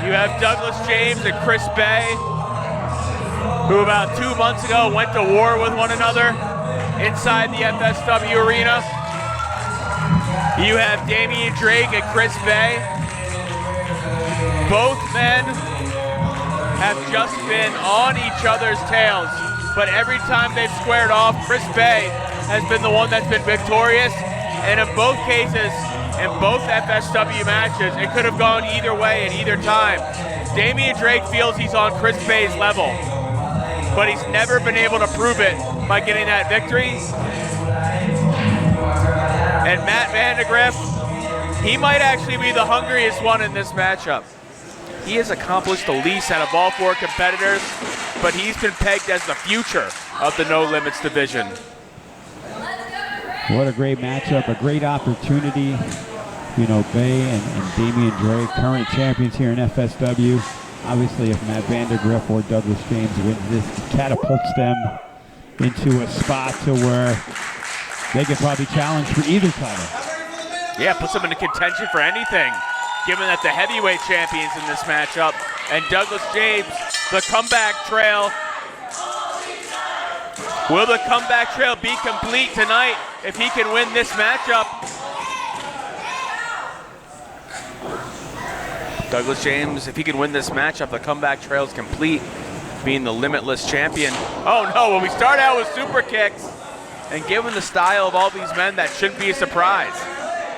You have Douglas James and Chris Bay, who about 2 months ago went to war with one another inside the FSW arena. You have Damian Drake and Chris Bay. Both men have just been on each other's tails, but every time they've squared off, Chris Bay has been the one that's been victorious. And in both cases, in both FSW matches, it could have gone either way at either time. Damian Drake feels he's on Chris Bay's level, but he's never been able to prove it by getting that victory. And Matt Vandagriff, he might actually be the hungriest one in this matchup. He has accomplished the least out of all 4 competitors, but he's been pegged as the future of the No Limits division. What a great matchup, a great opportunity. You know, Bay and Damian Drake, current champions here in FSW. Obviously, if Matt Vandagriff or Douglas James wins this, catapults them into a spot to where they could probably challenge for either title. Yeah, puts them into contention for anything, given that the heavyweight champions in this matchup, and Douglas James, the comeback trail. Will the comeback trail be complete tonight if he can win this matchup? Douglas James, if he can win this matchup, the comeback trail is complete, being the Limitless champion. Oh no, when we start out with super kicks, and given the style of all these men, that shouldn't be a surprise.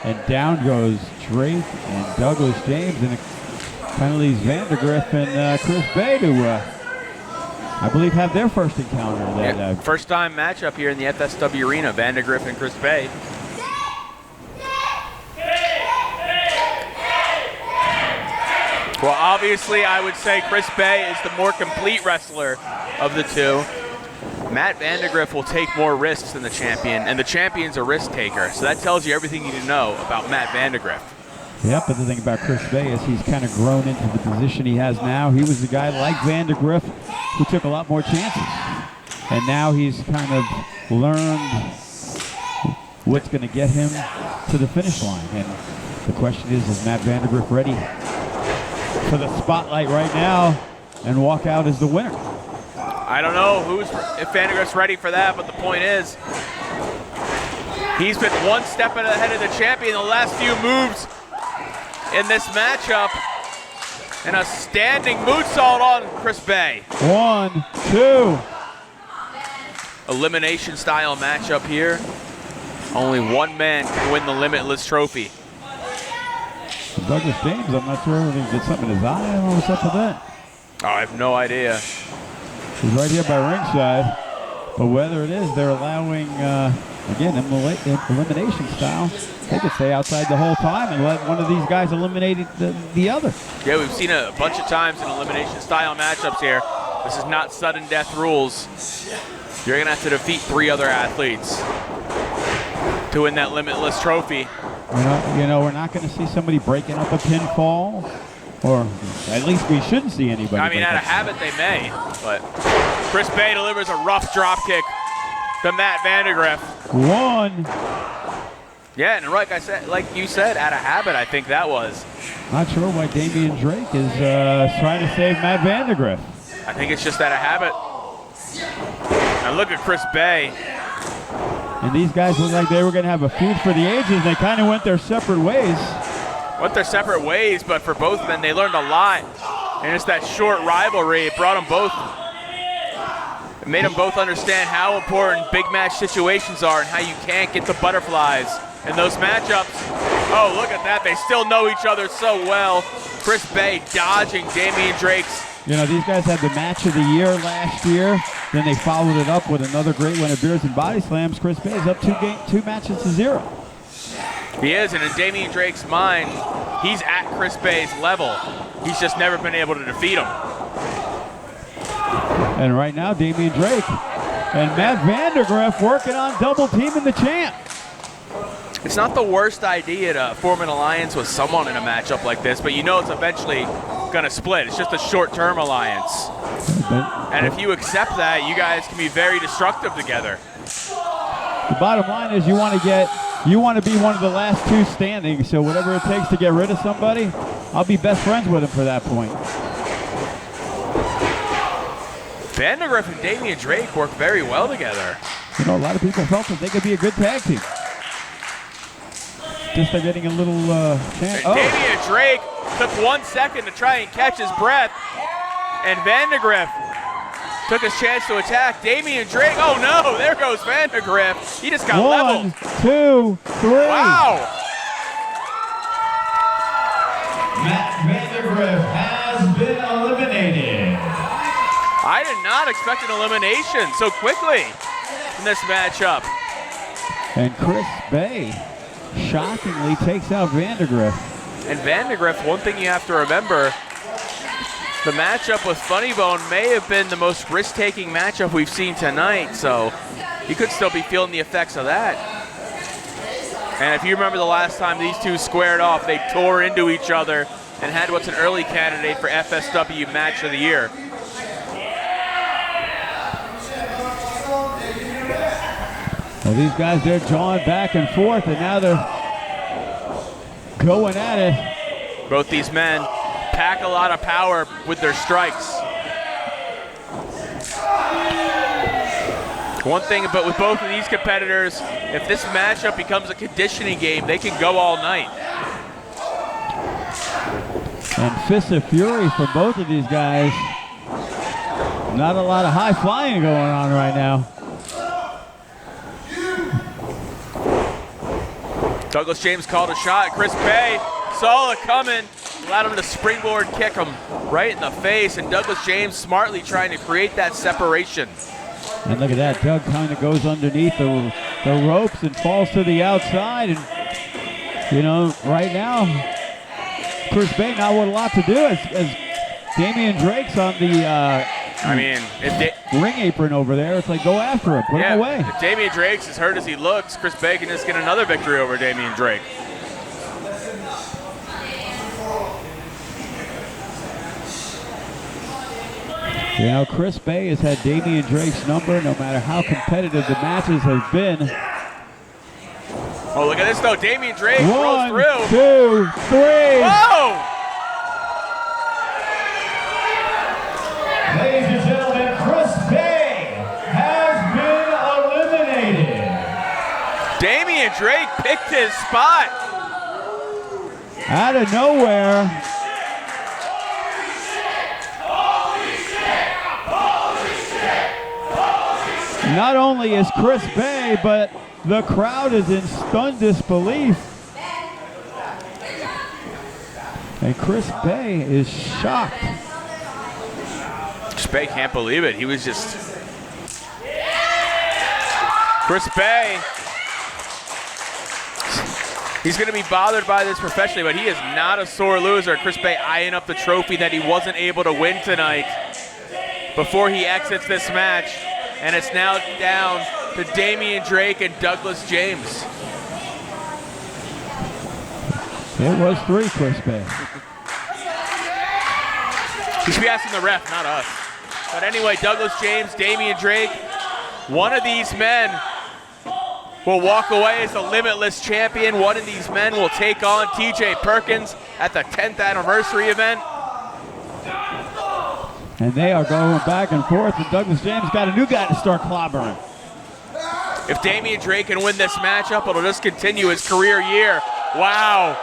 And down goes Drake and Douglas James, and it kind of leaves Vandagriff and Chris Bay to, I believe, have their first encounter. First time matchup here in the FSW arena, Vandagriff and Chris Bay. Well, obviously, I would say Chris Bay is the more complete wrestler of the two. Matt Vandagriff will take more risks than the champion, and the champion's a risk taker. So that tells you everything you need to know about Matt Vandagriff. Yep, but the thing about Chris Bay is he's kind of grown into the position he has now. He was the guy like Vandagriff who took a lot more chances. And now he's kind of learned what's going to get him to the finish line. And the question is Matt Vandagriff ready for the spotlight right now and walk out as the winner? I don't know if Vandagriff's ready for that, but the point is, he's been one step ahead of the champion the last few moves in this matchup. And a standing moonsault on Chris Bay. 1, 2. Elimination style matchup here. Only one man can win the Limitless trophy. Douglas James, I'm not sure if he did something in his eye. I don't know what's up with that. Oh, I have no idea. He's right here by ringside. But whether it is, they're allowing, again, elimination style. They could stay outside the whole time and let one of these guys eliminate the other. Yeah, we've seen a bunch of times in elimination style matchups here. This is not sudden death rules. You're going to have to defeat 3 other athletes to win that Limitless trophy. You know, we're not going to see somebody breaking up a pinfall, or at least we shouldn't see anybody. I mean, out of habit they may, but Chris Bay delivers a rough drop kick to Matt Vandagriff. 1. Yeah, and like you said, out of habit, I think that was. Not sure why Damian Drake is trying to save Matt Vandagriff. I think it's just out of habit. And look at Chris Bay. And these guys look like they were going to have a feud for the ages. They kind of went their separate ways. But for both men, they learned a lot. And it's that short rivalry. It brought them both. It made them both understand how important big match situations are and how you can't get the butterflies in those matchups. Oh, look at that. They still know each other so well. Chris Bay dodging Damian Drake's. You know, these guys had the match of the year last year. Then they followed it up with another great win of beers and body slams. Chris Bay is up 2 matches to 0. He is, and in Damian Drake's mind, he's at Chris Bay's level. He's just never been able to defeat him. And right now, Damian Drake and Matt Vandagriff working on double teaming the champ. It's not the worst idea to form an alliance with someone in a matchup like this, but you know it's eventually going to split. It's just a short-term alliance. And if you accept that, you guys can be very destructive together. The bottom line is you want to be one of the last 2 standing, so whatever it takes to get rid of somebody, I'll be best friends with him for that point. Vandagriff and Damian Drake work very well together. You know, a lot of people felt that they could be a good tag team. Just they're getting a little chance. Oh. Damian Drake took 1 second to try and catch his breath, and Vandagriff took his chance to attack. Damian Drake, oh no, there goes Vandagriff. He just got leveled. 1, 2, 3. Wow. Matt Vandagriff has been eliminated. I did not expect an elimination so quickly in this matchup. And Chris Bay shockingly takes out Vandagriff. And Vandagriff, one thing you have to remember, the matchup with Funny Bone may have been the most risk-taking matchup we've seen tonight, so he could still be feeling the effects of that. And if you remember the last time these two squared off, they tore into each other and had what's an early candidate for FSW Match of the Year. Well, these guys, they're jawing back and forth, and now they're going at it. Both these men pack a lot of power with their strikes. One thing but with both of these competitors, if this matchup becomes a conditioning game, they can go all night. And Fists of Fury for both of these guys. Not a lot of high flying going on right now. Douglas James called a shot. Chris Bay saw it coming, allowed him to springboard kick him right in the face, and Douglas James smartly trying to create that separation. And look at that, Doug kind of goes underneath the ropes and falls to the outside. And, you know, right now, Chris Bay not with a lot to do as Damian Drake's on the ring apron over there. It's like, go after him, put him away. If Damian Drake's as hurt as he looks, Chris Bay can just get another victory over Damian Drake. You know, Chris Bay has had Damian Drake's number no matter how competitive the matches have been. Oh, look at this though. Damian Drake rolls 1, through. 2, 3. Whoa! Ladies and gentlemen, Chris Bay has been eliminated. Damian Drake picked his spot. Out of nowhere. Not only is Chris Bay, but the crowd is in stunned disbelief. And Chris Bay is shocked. Chris Bay can't believe it. He was just... Chris Bay, he's going to be bothered by this professionally, but he is not a sore loser. Chris Bay eyeing up the trophy that he wasn't able to win tonight before he exits this match. And it's now down to Damian Drake and Douglas James. It was 3, Chris Bay. You should be asking the ref, not us. But anyway, Douglas James, Damian Drake, one of these men will walk away as the Limitless champion. One of these men will take on TJ Perkins at the 10th anniversary event. And they are going back and forth, and Douglas James got a new guy to start clobbering. If Damian Drake can win this matchup, it'll just continue his career year. Wow.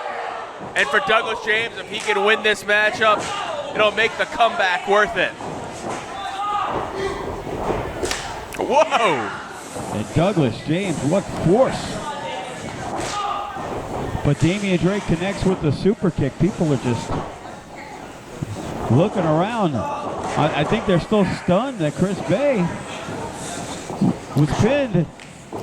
And for Douglas James, if he can win this matchup, it'll make the comeback worth it. Whoa. And Douglas James, what force. But Damian Drake connects with the super kick. People are just looking around. I think they're still stunned that Chris Bay was pinned.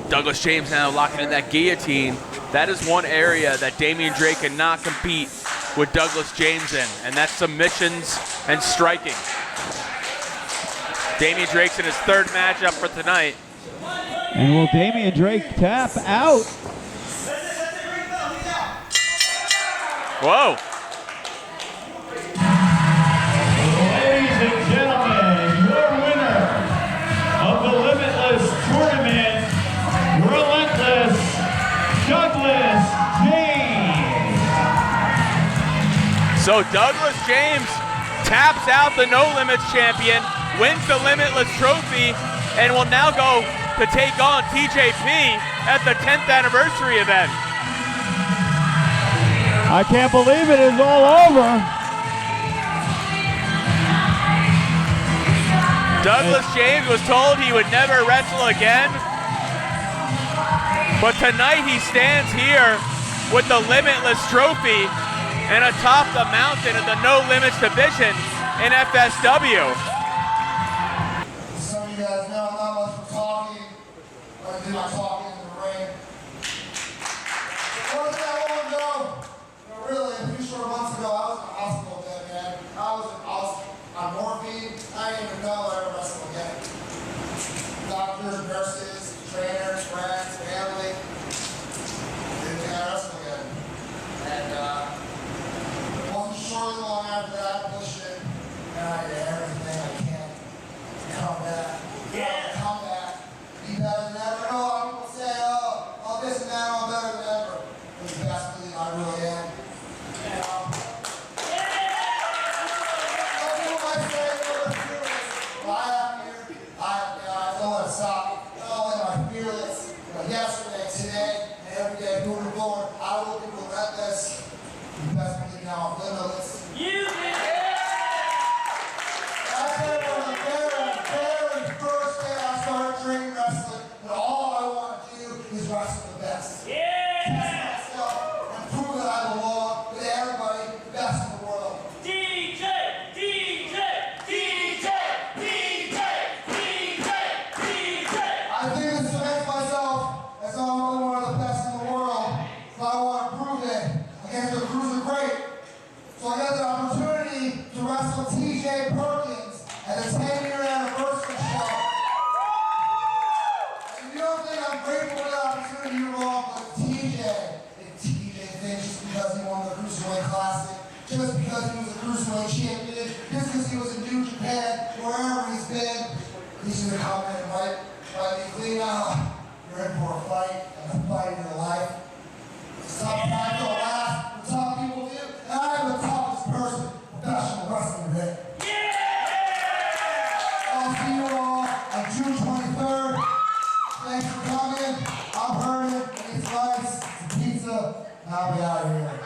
Douglas James now locking in that guillotine. That is one area that Damian Drake cannot compete with Douglas James in, and that's submissions and striking. Damian Drake's in his 3rd matchup for tonight. And will Damian Drake tap out? Whoa. Ladies and gentlemen, your winner of the Limitless tournament, Relentless Douglas James. So So Douglas James taps out the No Limits champion, wins the Limitless trophy, and will now go to take on TJP at the 10th anniversary event. I can't believe it is all over. Douglas James was told he would never wrestle again, but tonight he stands here with the Limitless trophy and atop the mountain of the No Limits division in FSW. Some of you guys know I'm not much for talking. I do my talking in the ring. It wasn't that long ago. Really, a few short months ago, I was in the hospital bed, man. I was on morphine. I didn't even know I ever wrestled again. Doctors, nurses, trainers, friends, family. Didn't think I wrestled again. And it wasn't shortly long after that, pushing, and I did everything I can to come back. Come back. Be better than ever. I know a lot of people say, oh, this and that, I'm better than ever. But the best believe I really am. Yesterday, today, and every day moving forward, I will be relentless. You best believe now I'm limitless. You I said from the very first day I started training wrestling, that all I want to do is wrestle the best. Test myself and prove that I belong with everybody, the best in the world. I think this cements myself as I'm only one of the best in the world, so I want to prove it against the cruiser great. So I got the opportunity to wrestle TJ Perkins at the 10-year anniversary show. And if you don't think I'm grateful for that opportunity, you're wrong, but TJ thinks just because he won the Cruiserweight Classic, just because he was a Cruiserweight champion, just because he was in New Japan, wherever he's been, he's going to come in and fight me clean out. You're in for a fight, and a fight in your life. Sometimes it'll last, the top people do, and I am the toughest person professional wrestling today. I'll see you all on June 23rd. Thanks for coming. I'm Herman, and it's rice, it's pizza, and I'll be out of here.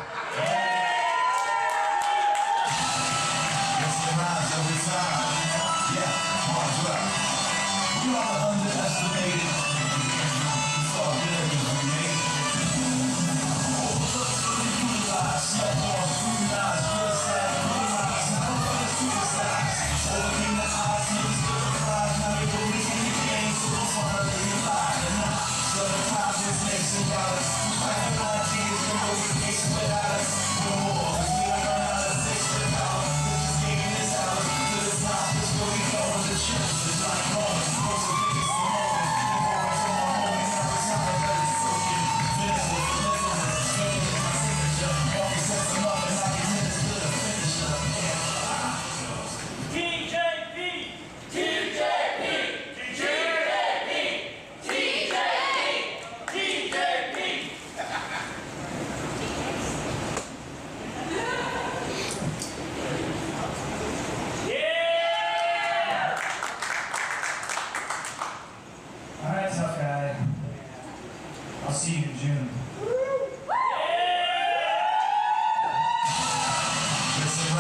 I'll see you in June. Listen,